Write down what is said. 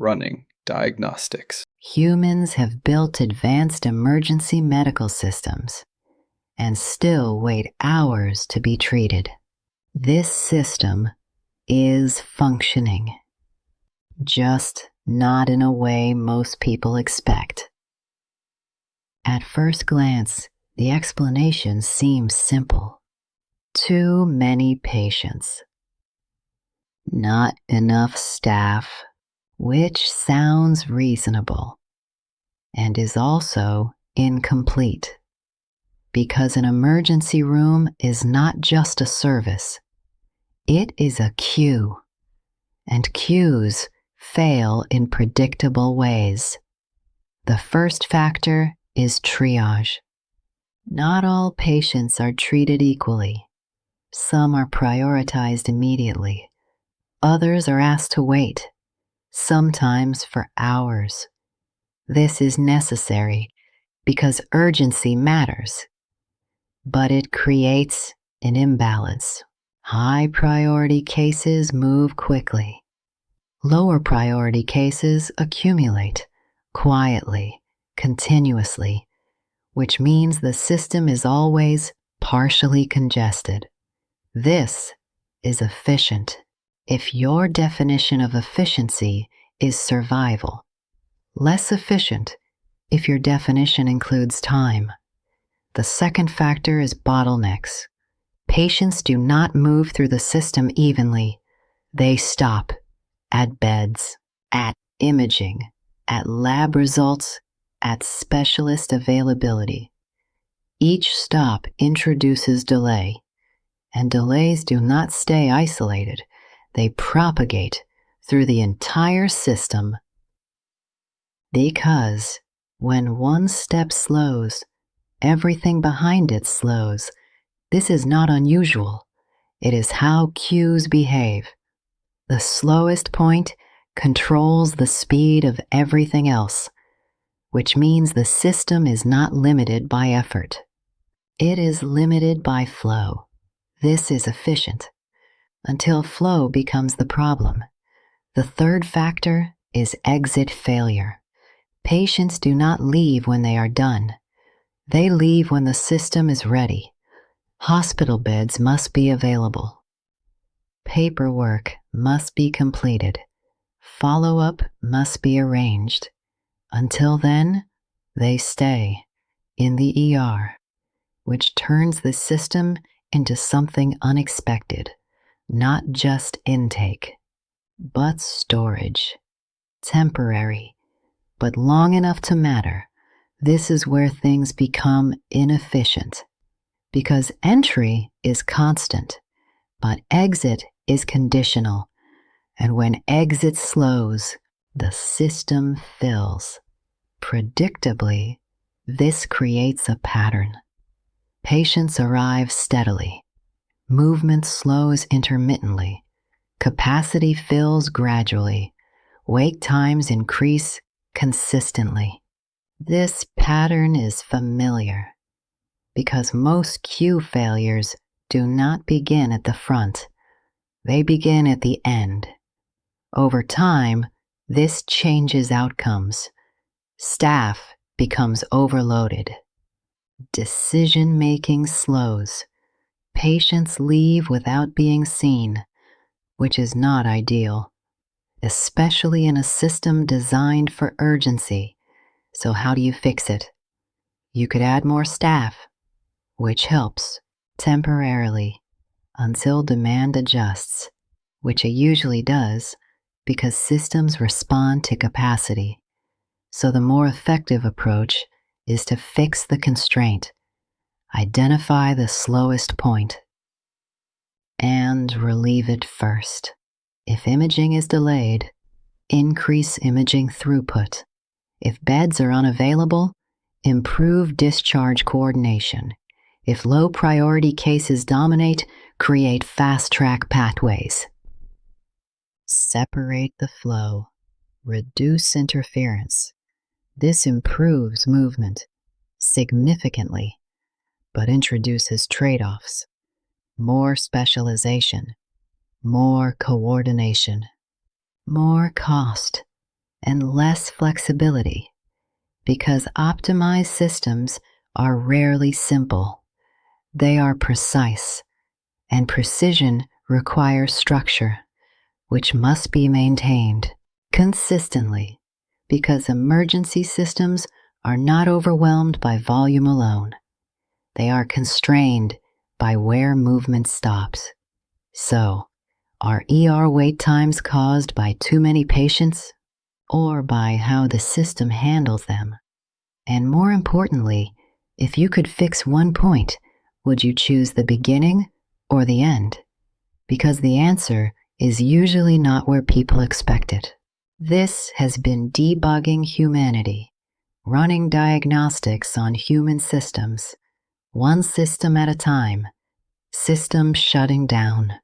running diagnostics. Humans have built advanced emergency medical systems and still wait hours to be treated. This system is functioning, just not in a way most people expect. At first glance, the explanation seems simple. Too many patients. Not enough staff, which sounds reasonable and is also incomplete, because an emergency room is not just a service. It is a queue, and queues fail in predictable ways. The first factor is triage. Not all patients are treated equally. Some are prioritized immediately. Others are asked to wait, sometimes for hours. This is necessary because urgency matters, but it creates an imbalance. High priority cases move quickly. Lower priority cases accumulate quietly, continuously, which means the system is always partially congested. This is efficient. If your definition of efficiency is survival, less efficient if your definition includes time. The second factor is bottlenecks. Patients do not move through the system evenly. They stop at beds, at imaging, at lab results, at specialist availability. Each stop introduces delay, and delays do not stay isolated. They propagate through the entire system. Because when one step slows, everything behind it slows. This is not unusual. It is how queues behave. The slowest point controls the speed of everything else, which means the system is not limited by effort. It is limited by flow. This is efficient, until flow becomes the problem. The third factor is exit failure. Patients do not leave when they are done. They leave when the system is ready. Hospital beds must be available. Paperwork must be completed. Follow-up must be arranged. Until then, they stay in the ER, which turns the system into something unexpected. Not just intake, but storage. Temporary, but long enough to matter. This is where things become inefficient, because entry is constant, but exit is conditional. And when exit slows, the system fills. Predictably, this creates a pattern. Patients arrive steadily. Movement slows intermittently. Capacity fills gradually. Wait times increase consistently. This pattern is familiar because most queue failures do not begin at the front. They begin at the end. Over time, this changes outcomes. Staff becomes overloaded. Decision-making slows. Patients leave without being seen, which is not ideal, especially in a system designed for urgency. So how do you fix it? You could add more staff, which helps temporarily until demand adjusts, which it usually does because systems respond to capacity. So the more effective approach is to fix the constraint. Identify the slowest point and relieve it first. If imaging is delayed, increase imaging throughput. If beds are unavailable, improve discharge coordination. If low priority cases dominate, create fast-track pathways. Separate the flow. Reduce interference. This improves movement significantly, but introduces trade-offs. More specialization, more coordination, more cost, and less flexibility, because optimized systems are rarely simple. They are precise, and precision requires structure, which must be maintained consistently, because emergency systems are not overwhelmed by volume alone. They are constrained by where movement stops. So, are ER wait times caused by too many patients, or by how the system handles them? And more importantly, if you could fix one point, would you choose the beginning or the end? Because the answer is usually not where people expect it. This has been Debugging Humanity, running diagnostics on human systems, one system at a time, systems shutting down.